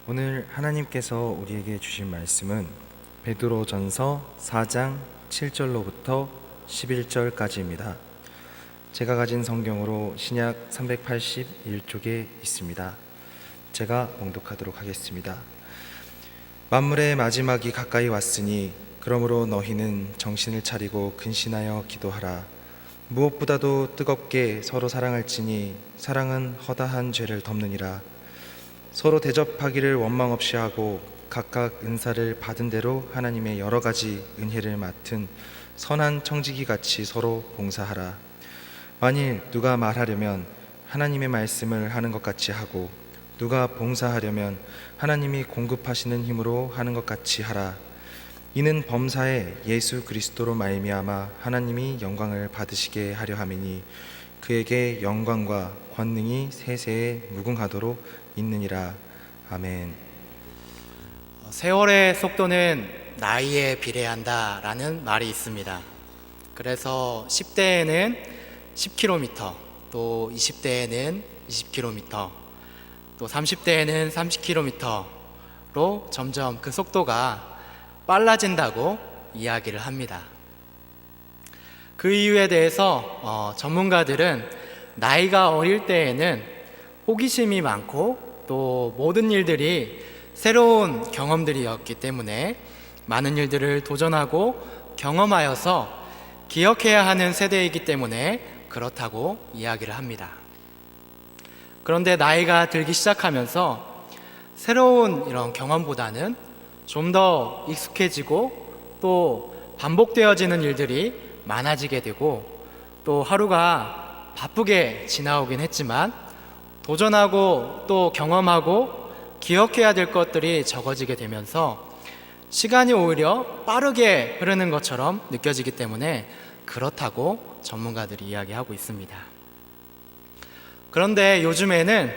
오늘 하나님께서 우리에게 주신 말씀은 베드로전서 4장 7절로부터 11절까지입니다. 제가 가진 성경으로 신약 381쪽에 있습니다. 제가 봉독하도록 하겠습니다. 만물의 마지막이 가까이 왔으니 그러므로 너희는 정신을 차리고 근신하여 기도하라. 무엇보다도 뜨겁게 서로 사랑할지니 사랑은 허다한 죄를 덮느니라. 서로 대접하기를 원망 없이 하고 각각 은사를 받은 대로 하나님의 여러 가지 은혜를 맡은 선한 청지기 같이 서로 봉사하라. 만일 누가 말하려면 하나님의 말씀을 하는 것 같이 하고 누가 봉사하려면 하나님이 공급하시는 힘으로 하는 것 같이 하라. 이는 범사에 예수 그리스도로 말미암아 하나님이 영광을 받으시게 하려 함이니 그에게 영광과 권능이 세세에 무궁하도록 있느니라. 아멘. 세월의 속도는 나이에 비례한다 라는 말이 있습니다. 그래서 10대에는 10km, 또 20대에는 20km, 또 30대에는 30km로 점점 그 속도가 빨라진다고 이야기를 합니다. 그 이유에 대해서 전문가들은 나이가 어릴 때에는 호기심이 많고 또 모든 일들이 새로운 경험들이었기 때문에 많은 일들을 도전하고 경험하여서 기억해야 하는 세대이기 때문에 그렇다고 이야기를 합니다. 그런데 나이가 들기 시작하면서 새로운 이런 경험보다는 좀 더 익숙해지고 또 반복되어지는 일들이 많아지게 되고 또 하루가 바쁘게 지나오긴 했지만 도전하고 또 경험하고 기억해야 될 것들이 적어지게 되면서 시간이 오히려 빠르게 흐르는 것처럼 느껴지기 때문에 그렇다고 전문가들이 이야기하고 있습니다. 그런데 요즘에는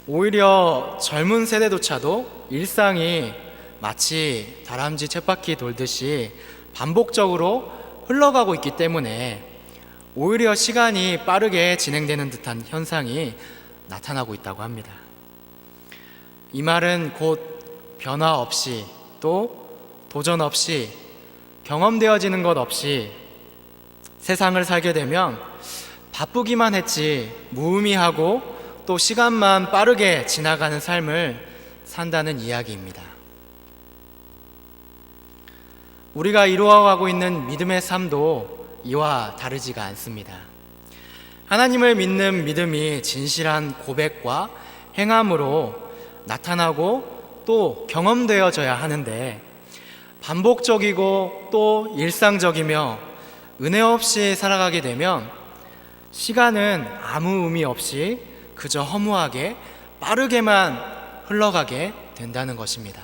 오히려 젊은 세대조차도 일상이 마치 다람쥐 쳇바퀴 돌듯이 반복적으로 흘러가고 있기 때문에 오히려 시간이 빠르게 진행되는 듯한 현상이 나타나고 있다고 합니다. 이 말은 곧 변화 없이 또 도전 없이 경험되어지는 것 없이 세상을 살게 되면 바쁘기만 했지 무의미하고 또 시간만 빠르게 지나가는 삶을 산다는 이야기입니다. 우리가 이루어가고 있는 믿음의 삶도 이와 다르지가 않습니다. 하나님을 믿는 믿음이 진실한 고백과 행함으로 나타나고 또 경험되어져야 하는데 반복적이고 또 일상적이며 은혜 없이 살아가게 되면 시간은 아무 의미 없이 그저 허무하게 빠르게만 흘러가게 된다는 것입니다.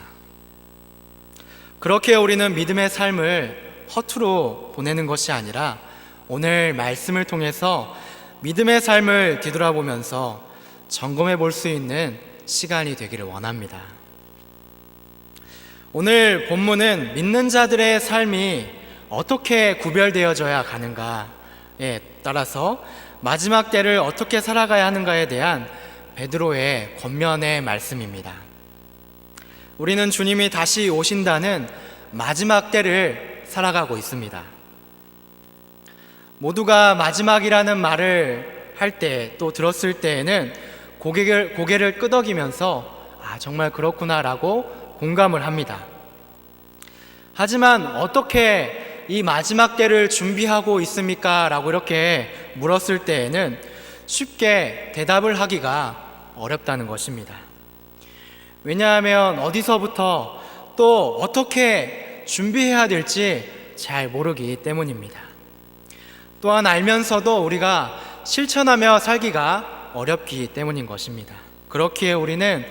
그렇게 우리는 믿음의 삶을 허투루 보내는 것이 아니라 오늘 말씀을 통해서 믿음의 삶을 뒤돌아보면서 점검해 볼 수 있는 시간이 되기를 원합니다. 오늘 본문은 믿는 자들의 삶이 어떻게 구별되어져야 가는가에 따라서 마지막 때를 어떻게 살아가야 하는가에 대한 베드로의 권면의 말씀입니다. 우리는 주님이 다시 오신다는 마지막 때를 살아가고 있습니다. 모두가 마지막이라는 말을 할 때 또 들었을 때에는 고개를 끄덕이면서 정말 그렇구나라고 공감을 합니다. 하지만 어떻게 이 마지막 때를 준비하고 있습니까? 라고 이렇게 물었을 때에는 쉽게 대답을 하기가 어렵다는 것입니다. 왜냐하면 어디서부터 또 어떻게 준비해야 될지 잘 모르기 때문입니다. 또한 알면서도 우리가 실천하며 살기가 어렵기 때문인 것입니다. 그렇기에 우리는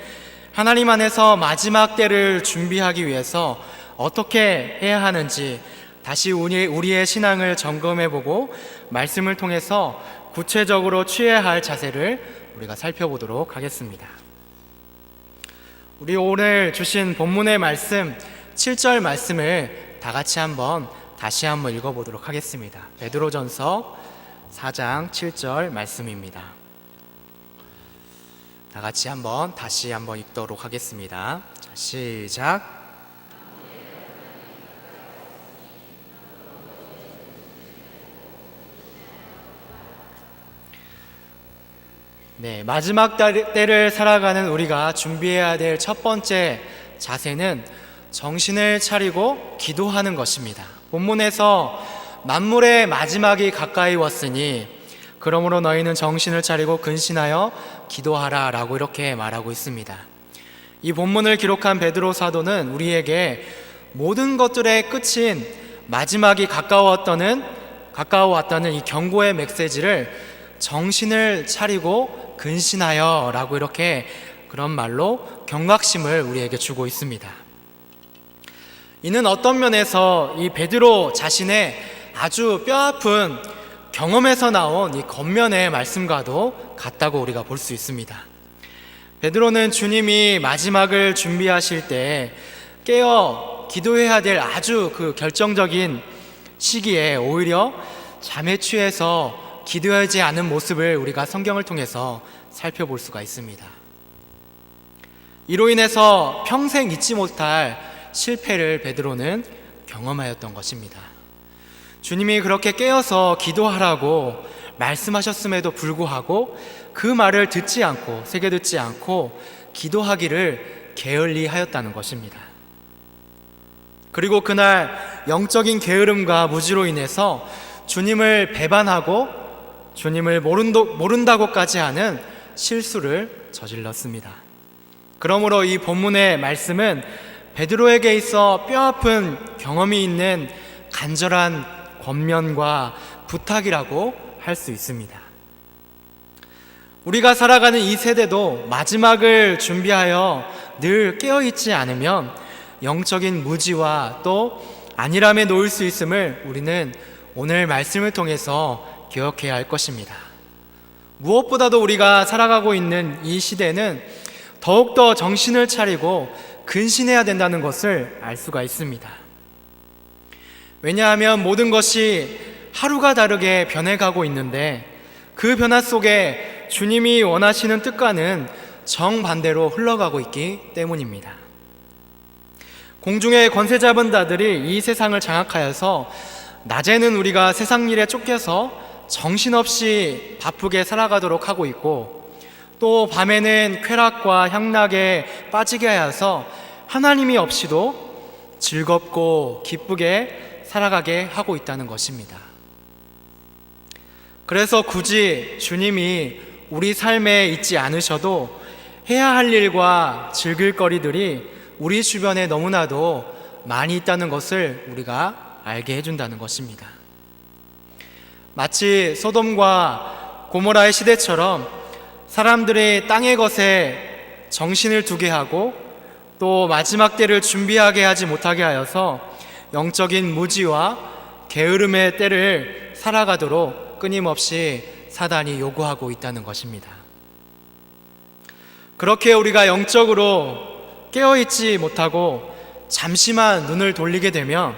하나님 안에서 마지막 때를 준비하기 위해서 어떻게 해야 하는지 다시 우리의 신앙을 점검해보고 말씀을 통해서 구체적으로 취해야 할 자세를 우리가 살펴보도록 하겠습니다. 우리 오늘 주신 본문의 말씀 7절 말씀을 다 같이 다시 한번 읽어보도록 하겠습니다. 베드로전서 4장 7절 말씀입니다. 다 같이 다시 한번 읽도록 하겠습니다. 자, 시작. 네, 마지막 때를 살아가는 우리가 준비해야 될 첫 번째 자세는 정신을 차리고 기도하는 것입니다. 본문에서 만물의 마지막이 가까이 왔으니 그러므로 너희는 정신을 차리고 근신하여 기도하라 라고 이렇게 말하고 있습니다. 이 본문을 기록한 베드로 사도는 우리에게 모든 것들의 끝인 마지막이 가까워왔다는 이 경고의 메시지를 정신을 차리고 근신하여 라고 이렇게 그런 말로 경각심을 우리에게 주고 있습니다. 이는 어떤 면에서 이 베드로 자신의 아주 뼈아픈 경험에서 나온 이 겉면의 말씀과도 같다고 우리가 볼 수 있습니다. 베드로는 주님이 마지막을 준비하실 때 깨어 기도해야 될 아주 그 결정적인 시기에 오히려 잠에 취해서 기도하지 않은 모습을 우리가 성경을 통해서 살펴볼 수가 있습니다. 이로 인해서 평생 잊지 못할 실패를 베드로는 경험하였던 것입니다. 주님이 그렇게 깨어서 기도하라고 말씀하셨음에도 불구하고 그 말을 듣지 않고 새겨듣지 않고 기도하기를 게을리하였다는 것입니다. 그리고 그날 영적인 게으름과 무지로 인해서 주님을 배반하고 주님을 모른다고까지 하는 실수를 저질렀습니다. 그러므로 이 본문의 말씀은 베드로에게 있어 뼈아픈 경험이 있는 간절한 권면과 부탁이라고 할 수 있습니다. 우리가 살아가는 이 세대도 마지막을 준비하여 늘 깨어있지 않으면 영적인 무지와 또 안일함에 놓일 수 있음을 우리는 오늘 말씀을 통해서 기억해야 할 것입니다. 무엇보다도 우리가 살아가고 있는 이 시대는 더욱더 정신을 차리고 근신해야 된다는 것을 알 수가 있습니다. 왜냐하면 모든 것이 하루가 다르게 변해가고 있는데 그 변화 속에 주님이 원하시는 뜻과는 정반대로 흘러가고 있기 때문입니다. 공중의 권세 잡은 자들이 이 세상을 장악하여서 낮에는 우리가 세상 일에 쫓겨서 정신없이 바쁘게 살아가도록 하고 있고 또 밤에는 쾌락과 향락에 빠지게 하여서 하나님이 없이도 즐겁고 기쁘게 살아가게 하고 있다는 것입니다. 그래서 굳이 주님이 우리 삶에 있지 않으셔도 해야 할 일과 즐길 거리들이 우리 주변에 너무나도 많이 있다는 것을 우리가 알게 해준다는 것입니다. 마치 소돔과 고모라의 시대처럼 사람들이 땅의 것에 정신을 두게 하고 또 마지막 때를 준비하게 하지 못하게 하여서 영적인 무지와 게으름의 때를 살아가도록 끊임없이 사단이 요구하고 있다는 것입니다. 그렇게 우리가 영적으로 깨어있지 못하고 잠시만 눈을 돌리게 되면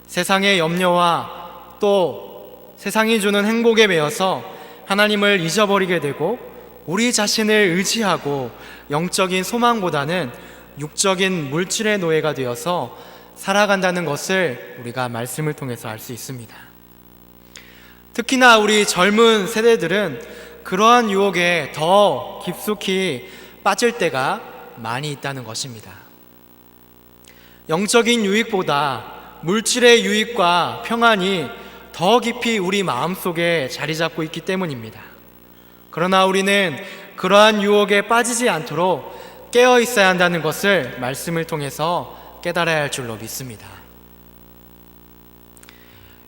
세상의 염려와 또 세상이 주는 행복에 매여서 하나님을 잊어버리게 되고 우리 자신을 의지하고 영적인 소망보다는 육적인 물질의 노예가 되어서 살아간다는 것을 우리가 말씀을 통해서 알 수 있습니다. 특히나 우리 젊은 세대들은 그러한 유혹에 더 깊숙이 빠질 때가 많이 있다는 것입니다. 영적인 유익보다 물질의 유익과 평안이 더 깊이 우리 마음속에 자리 잡고 있기 때문입니다. 그러나 우리는 그러한 유혹에 빠지지 않도록 깨어 있어야 한다는 것을 말씀을 통해서 깨달아야 할 줄로 믿습니다.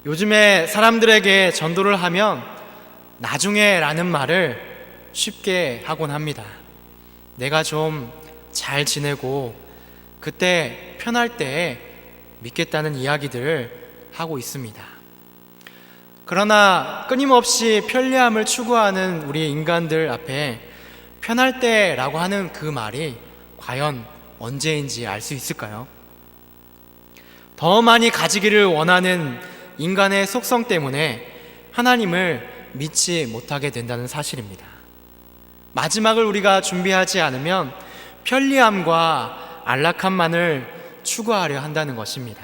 요즘에 사람들에게 전도를 하면 나중에 라는 말을 쉽게 하곤 합니다. 내가 좀 잘 지내고 그때 편할 때 믿겠다는 이야기들을 하고 있습니다. 그러나 끊임없이 편리함을 추구하는 우리 인간들 앞에 편할 때라고 하는 그 말이 과연 언제인지 알 수 있을까요? 더 많이 가지기를 원하는 인간의 속성 때문에 하나님을 믿지 못하게 된다는 사실입니다. 마지막을 우리가 준비하지 않으면 편리함과 안락함만을 추구하려 한다는 것입니다.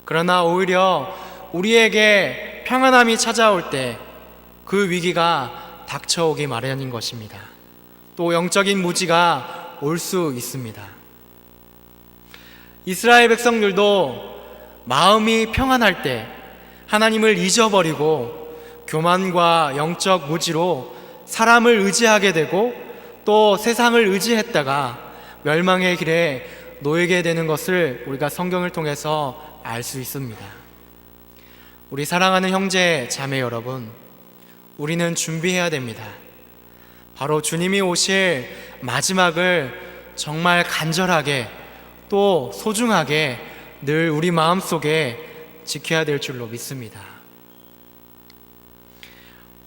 그러나 오히려 우리에게 평안함이 찾아올 때 그 위기가 닥쳐오기 마련인 것입니다. 또 영적인 무지가 올 수 있습니다. 이스라엘 백성들도 마음이 평안할 때 하나님을 잊어버리고 교만과 영적 무지로 사람을 의지하게 되고 또 세상을 의지했다가 멸망의 길에 놓이게 되는 것을 우리가 성경을 통해서 알 수 있습니다. 우리 사랑하는 형제 자매 여러분, 우리는 준비해야 됩니다. 바로 주님이 오실 마지막을 정말 간절하게 또 소중하게 늘 우리 마음속에 지켜야 될 줄로 믿습니다.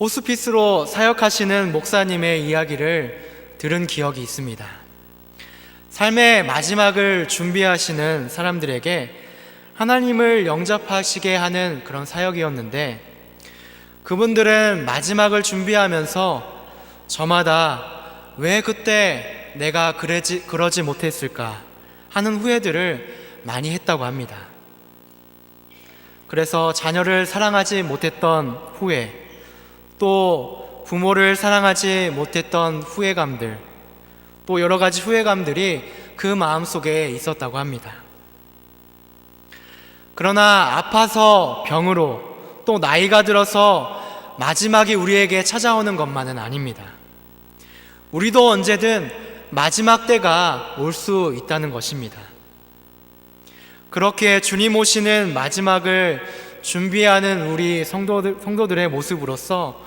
호스피스로 사역하시는 목사님의 이야기를 들은 기억이 있습니다. 삶의 마지막을 준비하시는 사람들에게 하나님을 영접하시게 하는 그런 사역이었는데, 그분들은 마지막을 준비하면서 저마다 왜 그때 내가 그러지 못했을까 하는 후회들을 많이 했다고 합니다. 그래서 자녀를 사랑하지 못했던 후회, 또 부모를 사랑하지 못했던 후회감들, 또 여러 가지 후회감들이 그 마음속에 있었다고 합니다. 그러나 아파서 병으로 또 나이가 들어서 마지막이 우리에게 찾아오는 것만은 아닙니다. 우리도 언제든 마지막 때가 올 수 있다는 것입니다. 그렇게 주님 오시는 마지막을 준비하는 우리 성도들의 모습으로서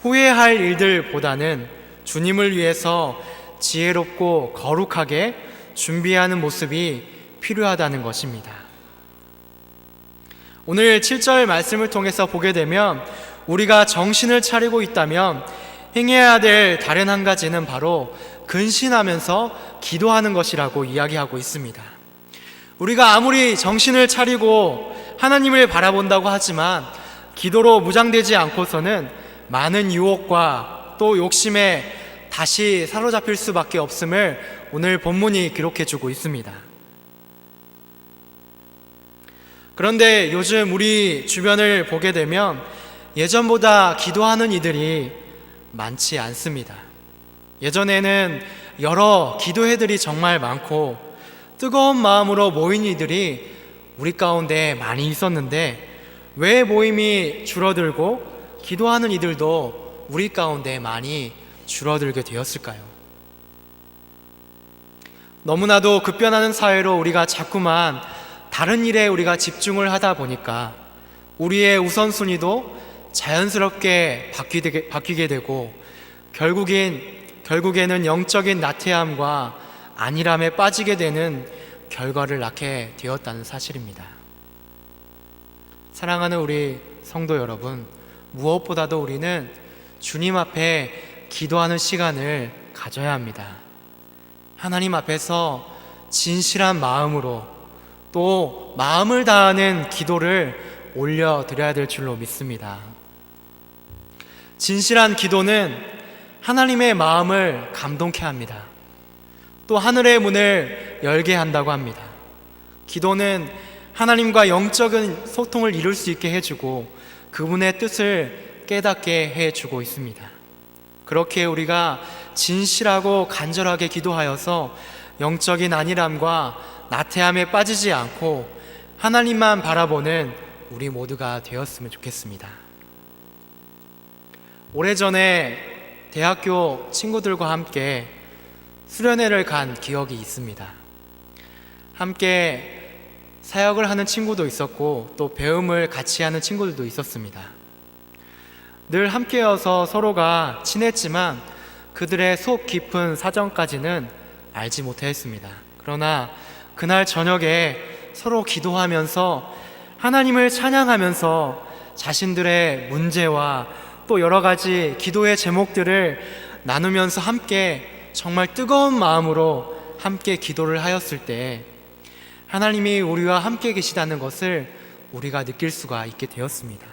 후회할 일들보다는 주님을 위해서 지혜롭고 거룩하게 준비하는 모습이 필요하다는 것입니다. 오늘 7절 말씀을 통해서 보게 되면 우리가 정신을 차리고 있다면 행해야 될 다른 한 가지는 바로 근신하면서 기도하는 것이라고 이야기하고 있습니다. 우리가 아무리 정신을 차리고 하나님을 바라본다고 하지만 기도로 무장되지 않고서는 많은 유혹과 또 욕심에 다시 사로잡힐 수밖에 없음을 오늘 본문이 기록해주고 있습니다. 그런데 요즘 우리 주변을 보게 되면 예전보다 기도하는 이들이 많지 않습니다. 예전에는 여러 기도회들이 정말 많고 뜨거운 마음으로 모인 이들이 우리 가운데 많이 있었는데, 왜 모임이 줄어들고 기도하는 이들도 우리 가운데 많이 줄어들게 되었을까요? 너무나도 급변하는 사회로 우리가 자꾸만 다른 일에 우리가 집중을 하다 보니까 우리의 우선순위도 자연스럽게 바뀌게 되고 결국에는 영적인 나태함과 안일함에 빠지게 되는 결과를 낳게 되었다는 사실입니다. 사랑하는 우리 성도 여러분, 무엇보다도 우리는 주님 앞에 기도하는 시간을 가져야 합니다. 하나님 앞에서 진실한 마음으로 또 마음을 다하는 기도를 올려드려야 될 줄로 믿습니다. 진실한 기도는 하나님의 마음을 감동케 합니다. 또 하늘의 문을 열게 한다고 합니다. 기도는 하나님과 영적인 소통을 이룰 수 있게 해주고 그분의 뜻을 깨닫게 해주고 있습니다. 그렇게 우리가 진실하고 간절하게 기도하여서 영적인 안일함과 나태함에 빠지지 않고 하나님만 바라보는 우리 모두가 되었으면 좋겠습니다. 오래전에 대학교 친구들과 함께 수련회를 간 기억이 있습니다. 함께 사역을 하는 친구도 있었고 또 배움을 같이 하는 친구들도 있었습니다. 늘 함께여서 서로가 친했지만 그들의 속 깊은 사정까지는 알지 못했습니다. 그러나 그날 저녁에 서로 기도하면서 하나님을 찬양하면서 자신들의 문제와 또 여러 가지 기도의 제목들을 나누면서 함께 정말 뜨거운 마음으로 함께 기도를 하였을 때 하나님이 우리와 함께 계시다는 것을 우리가 느낄 수가 있게 되었습니다.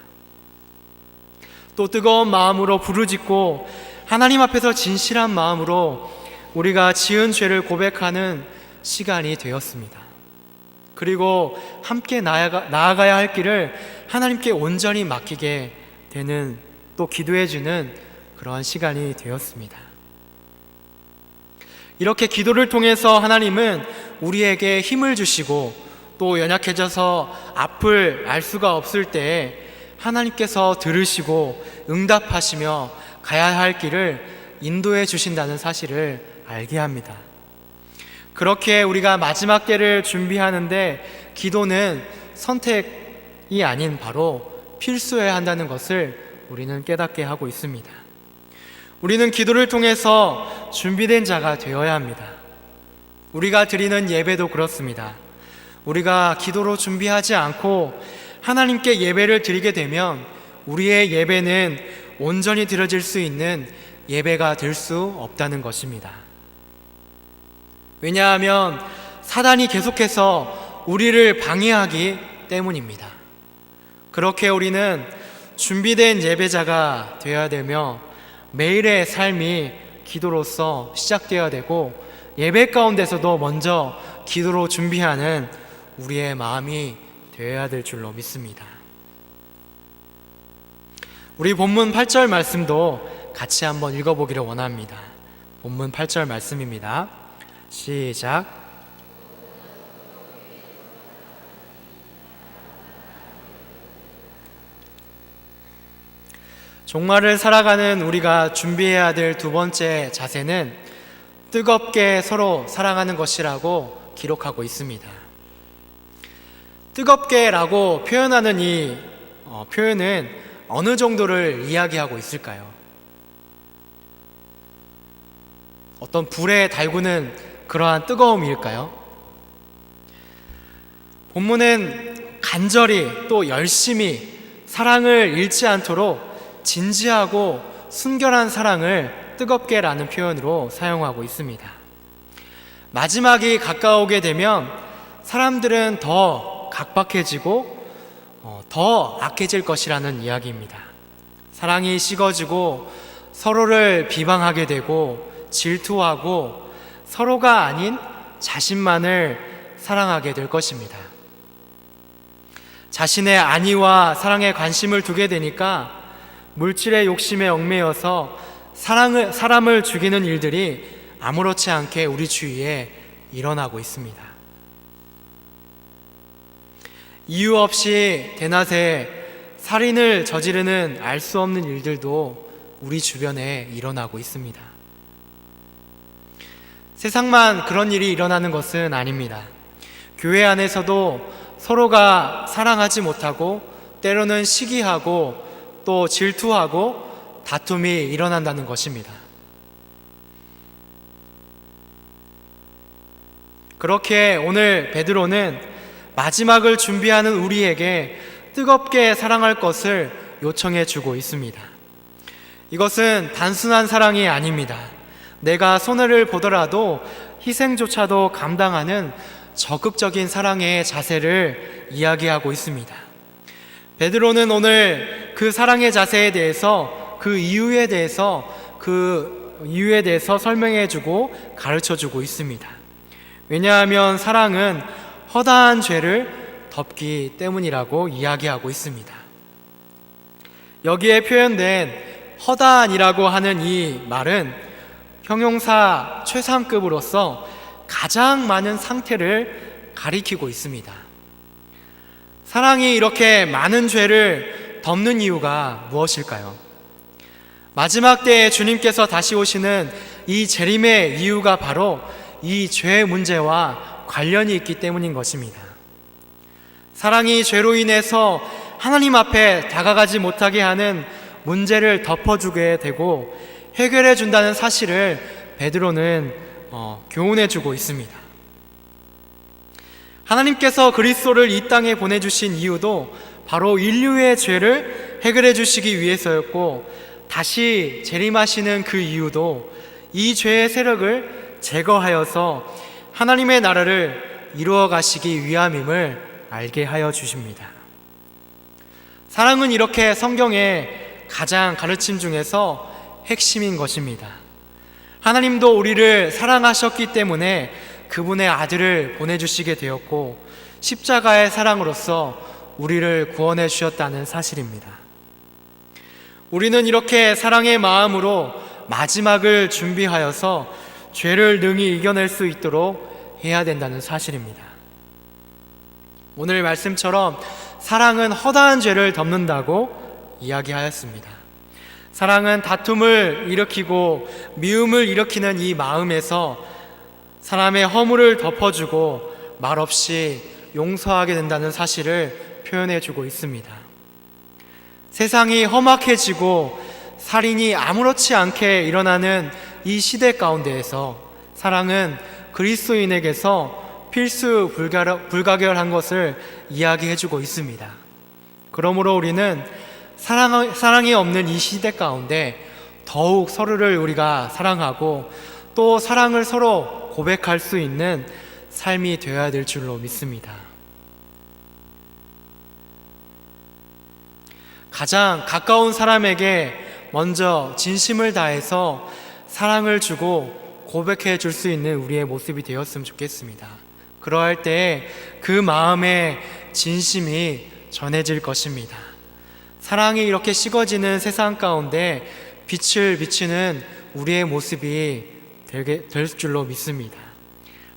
또 뜨거운 마음으로 부르짖고 하나님 앞에서 진실한 마음으로 우리가 지은 죄를 고백하는 시간이 되었습니다. 그리고 함께 나아가야 할 길을 하나님께 온전히 맡기게 되는, 또 기도해주는 그러한 시간이 되었습니다. 이렇게 기도를 통해서 하나님은 우리에게 힘을 주시고, 또 연약해져서 앞을 알 수가 없을 때에 하나님께서 들으시고 응답하시며 가야 할 길을 인도해 주신다는 사실을 알게 합니다. 그렇게 우리가 마지막 때를 준비하는데 기도는 선택이 아닌 바로 필수여야 한다는 것을 우리는 깨닫게 하고 있습니다. 우리는 기도를 통해서 준비된 자가 되어야 합니다. 우리가 드리는 예배도 그렇습니다. 우리가 기도로 준비하지 않고 하나님께 예배를 드리게 되면 우리의 예배는 온전히 드려질 수 있는 예배가 될 수 없다는 것입니다. 왜냐하면 사단이 계속해서 우리를 방해하기 때문입니다. 그렇게 우리는 준비된 예배자가 되어야 되며 매일의 삶이 기도로서 시작되어야 되고, 예배 가운데서도 먼저 기도로 준비하는 우리의 마음이 되어야 될 줄로 믿습니다. 우리 본문 8절 말씀도 같이 한번 읽어보기를 원합니다. 본문 8절 말씀입니다. 시작. 종말을 살아가는 우리가 준비해야 될 두 번째 자세는 뜨겁게 서로 사랑하는 것이라고 기록하고 있습니다. 뜨겁게라고 표현하는 이 표현은 어느 정도를 이야기하고 있을까요? 어떤 불에 달구는 그러한 뜨거움일까요? 본문은 간절히 또 열심히 사랑을 잃지 않도록 진지하고 순결한 사랑을 뜨겁게라는 표현으로 사용하고 있습니다. 마지막이 가까우게 되면 사람들은 더 각박해지고 더 악해질 것이라는 이야기입니다. 사랑이 식어지고 서로를 비방하게 되고 질투하고 서로가 아닌 자신만을 사랑하게 될 것입니다. 자신의 안위와 사랑에 관심을 두게 되니까 물질의 욕심에 얽매여서 사람을 죽이는 일들이 아무렇지 않게 우리 주위에 일어나고 있습니다. 이유 없이 대낮에 살인을 저지르는 알 수 없는 일들도 우리 주변에 일어나고 있습니다. 세상만 그런 일이 일어나는 것은 아닙니다. 교회 안에서도 서로가 사랑하지 못하고 때로는 시기하고 또 질투하고 다툼이 일어난다는 것입니다. 그렇게 오늘 베드로는 마지막을 준비하는 우리에게 뜨겁게 사랑할 것을 요청해 주고 있습니다. 이것은 단순한 사랑이 아닙니다. 내가 손해를 보더라도 희생조차도 감당하는 적극적인 사랑의 자세를 이야기하고 있습니다. 베드로는 오늘 그 사랑의 자세에 대해서 그 이유에 대해서 설명해 주고 가르쳐 주고 있습니다. 왜냐하면 사랑은 허다한 죄를 덮기 때문이라고 이야기하고 있습니다. 여기에 표현된 허다한이라고 하는 이 말은 형용사 최상급으로서 가장 많은 상태를 가리키고 있습니다. 사랑이 이렇게 많은 죄를 덮는 이유가 무엇일까요? 마지막 때에 주님께서 다시 오시는 이 재림의 이유가 바로 이 죄 문제와 관련이 있기 때문인 것입니다. 사랑이 죄로 인해서 하나님 앞에 다가가지 못하게 하는 문제를 덮어주게 되고 해결해 준다는 사실을 베드로는 교훈해 주고 있습니다. 하나님께서 그리스도를 이 땅에 보내주신 이유도 바로 인류의 죄를 해결해 주시기 위해서였고, 다시 재림하시는 그 이유도 이 죄의 세력을 제거하여서 하나님의 나라를 이루어 가시기 위함임을 알게 하여 주십니다. 사랑은 이렇게 성경의 가장 가르침 중에서 핵심인 것입니다. 하나님도 우리를 사랑하셨기 때문에 그분의 아들을 보내주시게 되었고 십자가의 사랑으로서 우리를 구원해 주셨다는 사실입니다. 우리는 이렇게 사랑의 마음으로 마지막을 준비하여서 죄를 능히 이겨낼 수 있도록 해야 된다는 사실입니다. 오늘 말씀처럼 사랑은 허다한 죄를 덮는다고 이야기하였습니다. 사랑은 다툼을 일으키고 미움을 일으키는 이 마음에서 사람의 허물을 덮어주고 말없이 용서하게 된다는 사실을 표현해 주고 있습니다. 세상이 험악해지고 살인이 아무렇지 않게 일어나는 이 시대 가운데에서 사랑은 그리스도인에게서 필수 불가결한 것을 이야기해 주고 있습니다. 그러므로 우리는 사랑이 없는 이 시대 가운데 더욱 서로를 우리가 사랑하고 또 사랑을 서로 고백할 수 있는 삶이 되어야 될 줄로 믿습니다. 가장 가까운 사람에게 먼저 진심을 다해서 사랑을 주고 고백해 줄 수 있는 우리의 모습이 되었으면 좋겠습니다. 그러할 때 그 마음의 진심이 전해질 것입니다. 사랑이 이렇게 식어지는 세상 가운데 빛을 비추는 우리의 모습이 될 줄로 믿습니다.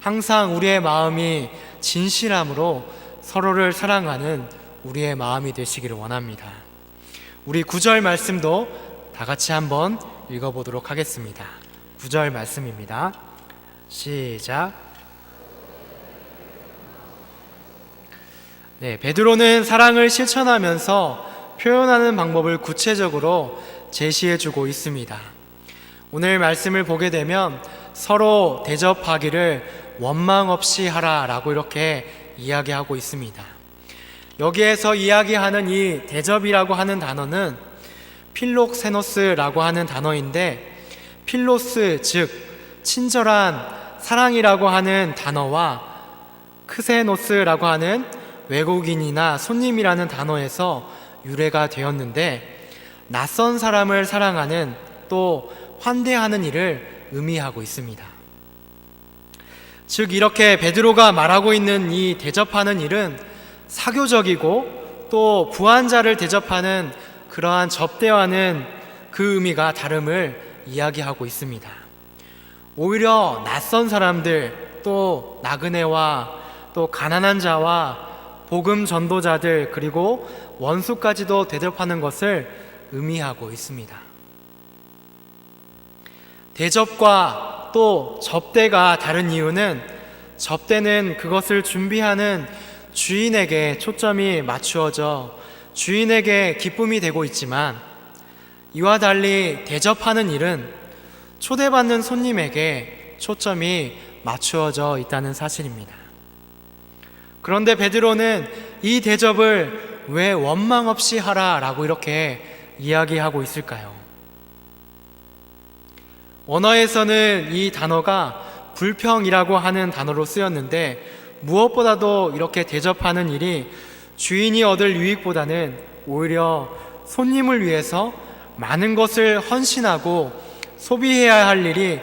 항상 우리의 마음이 진실함으로 서로를 사랑하는 우리의 마음이 되시기를 원합니다. 우리 9절 말씀도 다 같이 한번 읽어보도록 하겠습니다. 9절 말씀입니다. 시작. 베드로는 사랑을 실천하면서 표현하는 방법을 구체적으로 제시해주고 있습니다. 오늘 말씀을 보게 되면 서로 대접하기를 원망 없이 하라라고 이렇게 이야기하고 있습니다. 여기에서 이야기하는 이 대접이라고 하는 단어는 필록세노스라고 하는 단어인데, 필로스 즉 친절한 사랑이라고 하는 단어와 크세노스라고 하는 외국인이나 손님이라는 단어에서 유래가 되었는데, 낯선 사람을 사랑하는 또 환대하는 일을 의미하고 있습니다. 즉 이렇게 베드로가 말하고 있는 이 대접하는 일은 사교적이고 또 부한 자를 대접하는 그러한 접대와는 그 의미가 다름을 이야기하고 있습니다. 오히려 낯선 사람들, 또 나그네와 또 가난한 자와 복음 전도자들, 그리고 원수까지도 대접하는 것을 의미하고 있습니다. 대접과 또 접대가 다른 이유는, 접대는 그것을 준비하는 주인에게 초점이 맞추어져 주인에게 기쁨이 되고 있지만, 이와 달리 대접하는 일은 초대받는 손님에게 초점이 맞추어져 있다는 사실입니다. 그런데 베드로는 이 대접을 왜 원망 없이 하라라고 이렇게 이야기하고 있을까요? 원어에서는 이 단어가 불평이라고 하는 단어로 쓰였는데, 무엇보다도 이렇게 대접하는 일이 주인이 얻을 유익보다는 오히려 손님을 위해서 많은 것을 헌신하고 소비해야 할 일이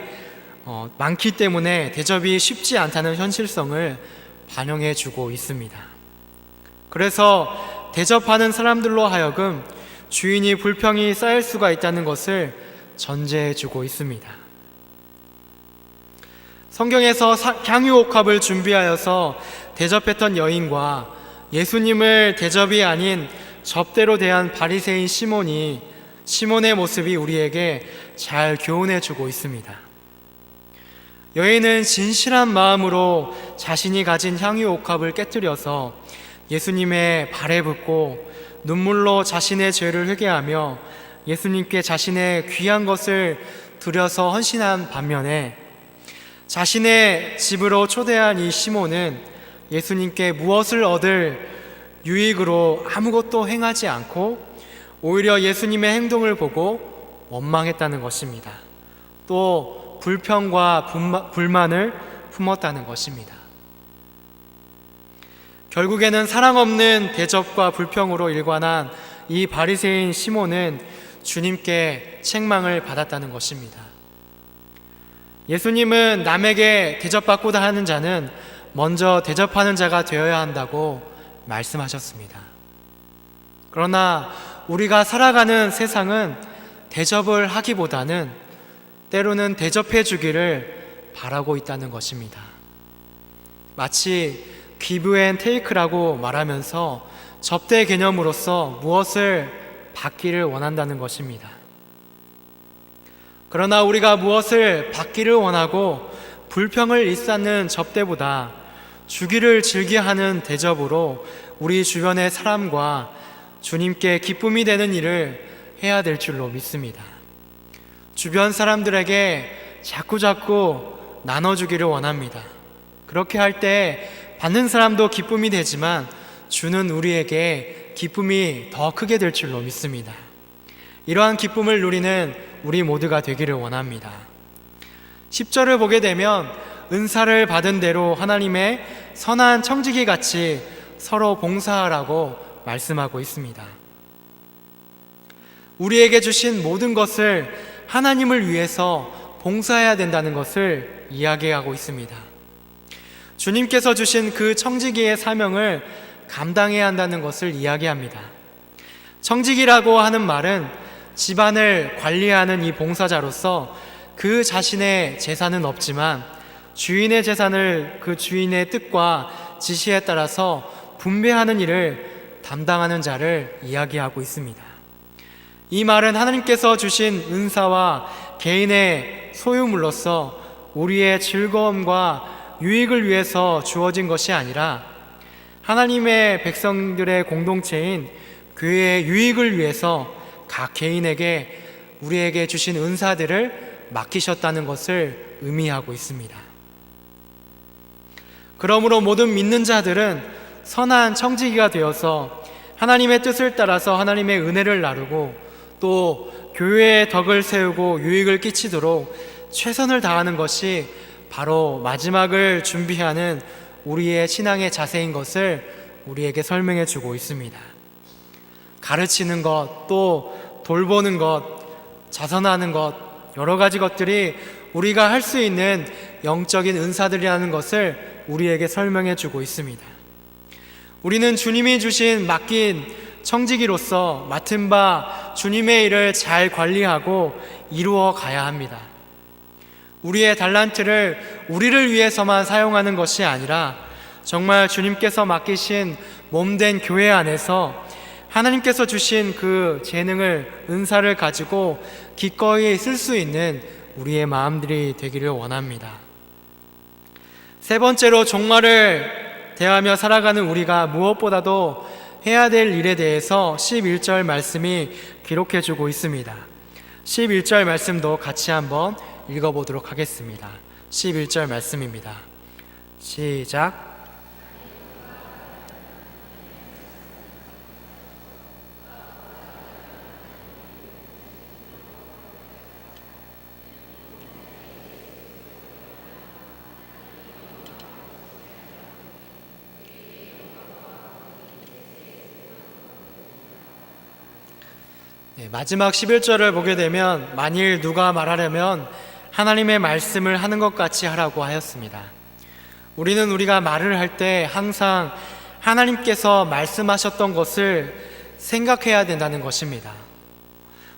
많기 때문에 대접이 쉽지 않다는 현실성을 반영해 주고 있습니다. 그래서 대접하는 사람들로 하여금 주인이 불평이 쌓일 수가 있다는 것을 전제해 주고 있습니다. 성경에서 향유옥합을 준비하여서 대접했던 여인과 예수님을 대접이 아닌 접대로 대한 바리새인 시몬의 모습이 우리에게 잘 교훈해 주고 있습니다. 여인은 진실한 마음으로 자신이 가진 향유옥합을 깨뜨려서 예수님의 발에 붓고 눈물로 자신의 죄를 회개하며 예수님께 자신의 귀한 것을 드려서 헌신한 반면에, 자신의 집으로 초대한 이 시몬은 예수님께 무엇을 얻을 유익으로 아무것도 행하지 않고 오히려 예수님의 행동을 보고 원망했다는 것입니다. 또 불평과 불만을 품었다는 것입니다. 결국에는 사랑 없는 대접과 불평으로 일관한 이 바리새인 시몬은 주님께 책망을 받았다는 것입니다. 예수님은 남에게 대접받고자 하는 자는 먼저 대접하는 자가 되어야 한다고 말씀하셨습니다. 그러나 우리가 살아가는 세상은 대접을 하기보다는 때로는 대접해 주기를 바라고 있다는 것입니다. 마치 give and take라고 말하면서 접대 개념으로서 무엇을 받기를 원한다는 것입니다. 그러나 우리가 무엇을 받기를 원하고 불평을 일삼는 접대보다 주기를 즐겨하는 대접으로 우리 주변의 사람과 주님께 기쁨이 되는 일을 해야 될 줄로 믿습니다. 주변 사람들에게 자꾸자꾸 나눠주기를 원합니다. 그렇게 할 때 받는 사람도 기쁨이 되지만 주는 우리에게 기쁨이 더 크게 될 줄로 믿습니다. 이러한 기쁨을 누리는 우리 모두가 되기를 원합니다. 10절을 보게 되면 은사를 받은 대로 하나님의 선한 청지기 같이 서로 봉사하라고 말씀하고 있습니다. 우리에게 주신 모든 것을 하나님을 위해서 봉사해야 된다는 것을 이야기하고 있습니다. 주님께서 주신 그 청지기의 사명을 감당해야 한다는 것을 이야기합니다. 청지기라고 하는 말은 집안을 관리하는 이 봉사자로서 그 자신의 재산은 없지만 주인의 재산을 그 주인의 뜻과 지시에 따라서 분배하는 일을 담당하는 자를 이야기하고 있습니다. 이 말은 하나님께서 주신 은사와 개인의 소유물로서 우리의 즐거움과 유익을 위해서 주어진 것이 아니라 하나님의 백성들의 공동체인 교회의 유익을 위해서 각 개인에게 우리에게 주신 은사들을 맡기셨다는 것을 의미하고 있습니다. 그러므로 모든 믿는 자들은 선한 청지기가 되어서 하나님의 뜻을 따라서 하나님의 은혜를 나누고 또 교회의 덕을 세우고 유익을 끼치도록 최선을 다하는 것이 바로 마지막을 준비하는 우리의 신앙의 자세인 것을 우리에게 설명해 주고 있습니다. 가르치는 것, 또 돌보는 것, 자선하는 것, 여러 가지 것들이 우리가 할 수 있는 영적인 은사들이라는 것을 우리에게 설명해 주고 있습니다. 우리는 주님이 주신 맡긴 청지기로서 맡은 바 주님의 일을 잘 관리하고 이루어 가야 합니다. 우리의 달란트를 우리를 위해서만 사용하는 것이 아니라 정말 주님께서 맡기신 몸된 교회 안에서 하나님께서 주신 그 재능을, 은사를 가지고 기꺼이 쓸 수 있는 우리의 마음들이 되기를 원합니다. 세 번째로 종말을 대하며 살아가는 우리가 무엇보다도 해야 될 일에 대해서 11절 말씀이 기록해 주고 있습니다. 11절 말씀도 같이 한번 읽어보도록 하겠습니다. 11절 말씀입니다. 시작. 마지막 11절을 보게 되면 만일 누가 말하려면 하나님의 말씀을 하는 것 같이 하라고 하였습니다. 우리는 우리가 말을 할 때 항상 하나님께서 말씀하셨던 것을 생각해야 된다는 것입니다.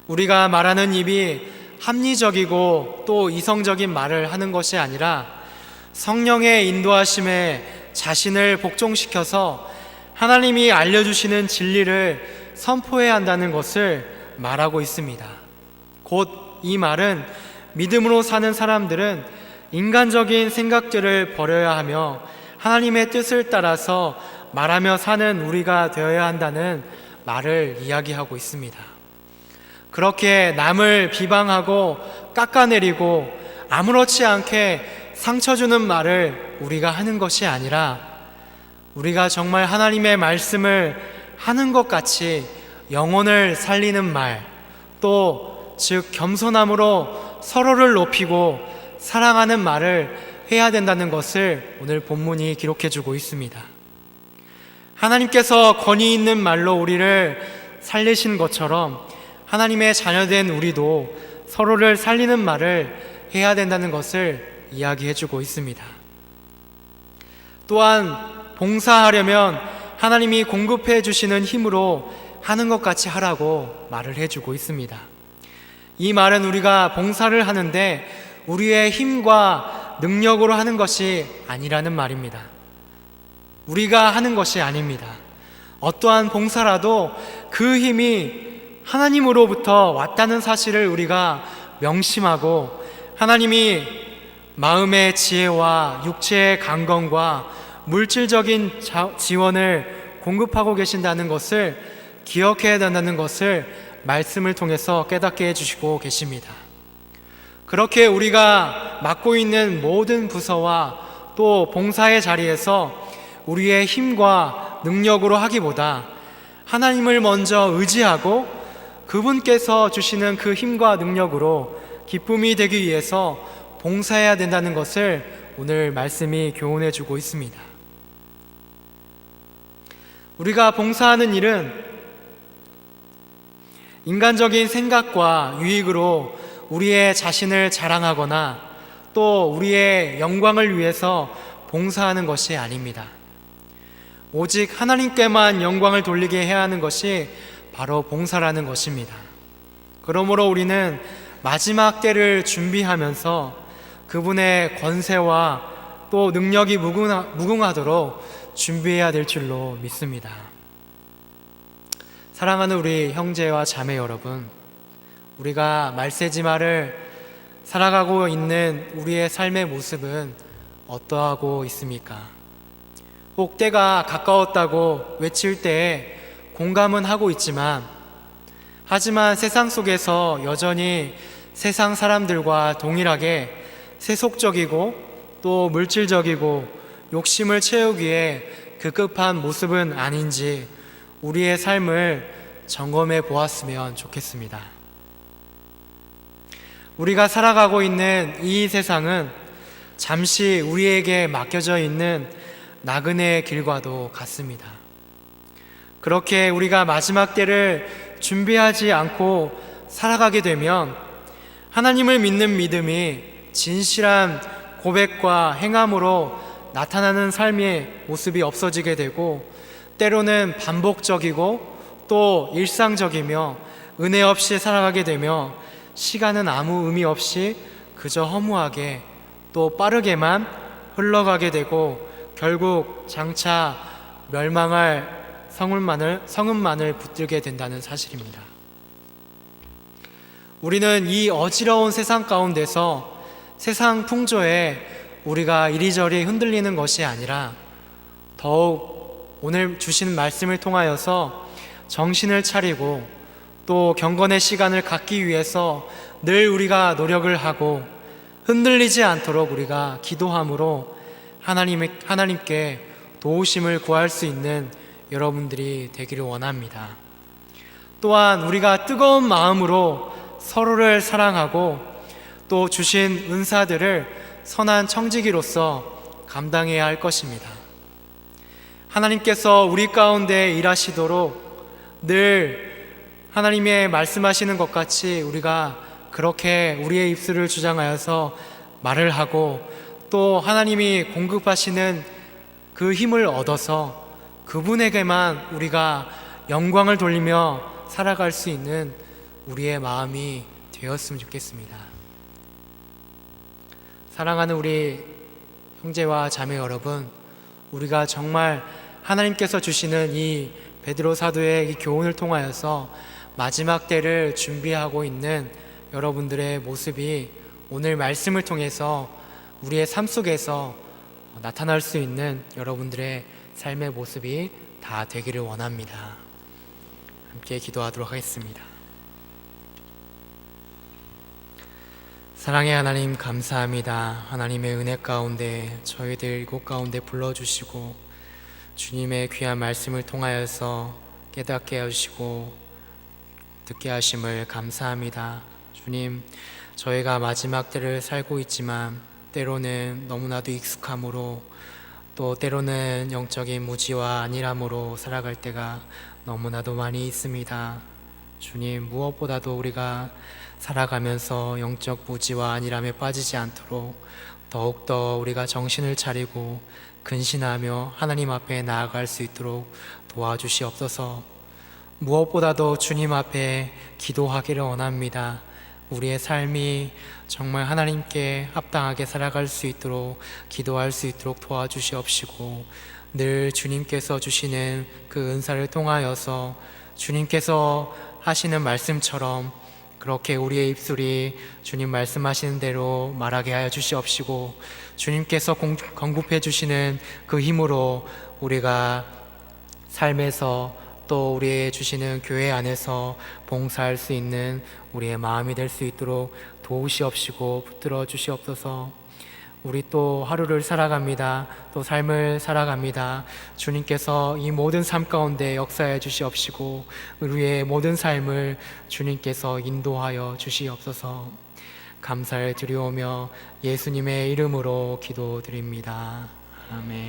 우리가 말하는 입이 합리적이고 또 이성적인 말을 하는 것이 아니라 성령의 인도하심에 자신을 복종시켜서 하나님이 알려주시는 진리를 선포해야 한다는 것을 말하고 있습니다. 곧 이 말은 믿음으로 사는 사람들은 인간적인 생각들을 버려야 하며 하나님의 뜻을 따라서 말하며 사는 우리가 되어야 한다는 말을 이야기하고 있습니다. 그렇게 남을 비방하고 깎아내리고 아무렇지 않게 상처 주는 말을 우리가 하는 것이 아니라 우리가 정말 하나님의 말씀을 하는 것 같이 영혼을 살리는 말, 또 즉 겸손함으로 서로를 높이고 사랑하는 말을 해야 된다는 것을 오늘 본문이 기록해 주고 있습니다. 하나님께서 권위 있는 말로 우리를 살리신 것처럼 하나님의 자녀된 우리도 서로를 살리는 말을 해야 된다는 것을 이야기해주고 있습니다. 또한 봉사하려면 하나님이 공급해 주시는 힘으로 하는 것 같이 하라고 말을 해주고 있습니다. 이 말은 우리가 봉사를 하는데 우리의 힘과 능력으로 하는 것이 아니라는 말입니다. 우리가 하는 것이 아닙니다. 어떠한 봉사라도 그 힘이 하나님으로부터 왔다는 사실을 우리가 명심하고, 하나님이 마음의 지혜와 육체의 강건과 물질적인 지원을 공급하고 계신다는 것을 기억해야 된다는 것을 말씀을 통해서 깨닫게 해주시고 계십니다. 그렇게 우리가 맡고 있는 모든 부서와 또 봉사의 자리에서 우리의 힘과 능력으로 하기보다 하나님을 먼저 의지하고 그분께서 주시는 그 힘과 능력으로 기쁨이 되기 위해서 봉사해야 된다는 것을 오늘 말씀이 교훈해 주고 있습니다. 우리가 봉사하는 일은 인간적인 생각과 유익으로 우리의 자신을 자랑하거나 또 우리의 영광을 위해서 봉사하는 것이 아닙니다. 오직 하나님께만 영광을 돌리게 해야 하는 것이 바로 봉사라는 것입니다. 그러므로 우리는 마지막 때를 준비하면서 그분의 권세와 또 능력이 무궁하도록 준비해야 될 줄로 믿습니다. 사랑하는 우리 형제와 자매 여러분, 우리가 말세지마를 살아가고 있는 우리의 삶의 모습은 어떠하고 있습니까? 꼭 때가 가까웠다고 외칠 때에 공감은 하고 있지만, 하지만 세상 속에서 여전히 세상 사람들과 동일하게 세속적이고 또 물질적이고 욕심을 채우기에 급급한 모습은 아닌지 우리의 삶을 점검해 보았으면 좋겠습니다. 우리가 살아가고 있는 이 세상은 잠시 우리에게 맡겨져 있는 나그네의 길과도 같습니다. 그렇게 우리가 마지막 때를 준비하지 않고 살아가게 되면 하나님을 믿는 믿음이 진실한 고백과 행함으로 나타나는 삶의 모습이 없어지게 되고, 때로는 반복적이고 또 일상적이며 은혜 없이 살아가게 되며 시간은 아무 의미 없이 그저 허무하게 또 빠르게만 흘러가게 되고 결국 장차 멸망할 성은만을 붙들게 된다는 사실입니다. 우리는 이 어지러운 세상 가운데서 세상 풍조에 우리가 이리저리 흔들리는 것이 아니라 더욱 오늘 주신 말씀을 통하여서 정신을 차리고 또 경건의 시간을 갖기 위해서 늘 우리가 노력을 하고 흔들리지 않도록 우리가 기도함으로 하나님께 도우심을 구할 수 있는 여러분들이 되기를 원합니다. 또한 우리가 뜨거운 마음으로 서로를 사랑하고 또 주신 은사들을 선한 청지기로서 감당해야 할 것입니다. 하나님께서 우리 가운데 일하시도록 늘 하나님의 말씀하시는 것 같이 우리가 그렇게 우리의 입술을 주장하여서 말을 하고 또 하나님이 공급하시는 그 힘을 얻어서 그분에게만 우리가 영광을 돌리며 살아갈 수 있는 우리의 마음이 되었으면 좋겠습니다. 사랑하는 우리 형제와 자매 여러분, 우리가 정말 하나님께서 주시는 이 베드로 사도의 이 교훈을 통하여서 마지막 때를 준비하고 있는 여러분들의 모습이 오늘 말씀을 통해서 우리의 삶 속에서 나타날 수 있는 여러분들의 삶의 모습이 다 되기를 원합니다. 함께 기도하도록 하겠습니다. 사랑의 하나님, 감사합니다. 하나님의 은혜 가운데 저희들 이곳 가운데 불러주시고 주님의 귀한 말씀을 통하여서 깨닫게 하시고 듣게 하심을 감사합니다. 주님, 저희가 마지막 때를 살고 있지만 때로는 너무나도 익숙함으로 또 때로는 영적인 무지와 안일함으로 살아갈 때가 너무나도 많이 있습니다. 주님, 무엇보다도 우리가 살아가면서 영적 무지와 안일함에 빠지지 않도록 더욱더 우리가 정신을 차리고 근신하며 하나님 앞에 나아갈 수 있도록 도와주시옵소서. 무엇보다도 주님 앞에 기도하기를 원합니다. 우리의 삶이 정말 하나님께 합당하게 살아갈 수 있도록 기도할 수 있도록 도와주시옵시고, 늘 주님께서 주시는 그 은사를 통하여서 주님께서 하시는 말씀처럼 그렇게 우리의 입술이 주님 말씀하시는 대로 말하게 하여 주시옵시고, 주님께서 공급해 주시는 그 힘으로 우리가 삶에서 또 우리의 주시는 교회 안에서 봉사할 수 있는 우리의 마음이 될 수 있도록 도우시옵시고 붙들어 주시옵소서. 우리 또 하루를 살아갑니다. 또 삶을 살아갑니다. 주님께서 이 모든 삶 가운데 역사해 주시옵시고 우리의 모든 삶을 주님께서 인도하여 주시옵소서. 감사를 드리오며 예수님의 이름으로 기도드립니다. 아멘.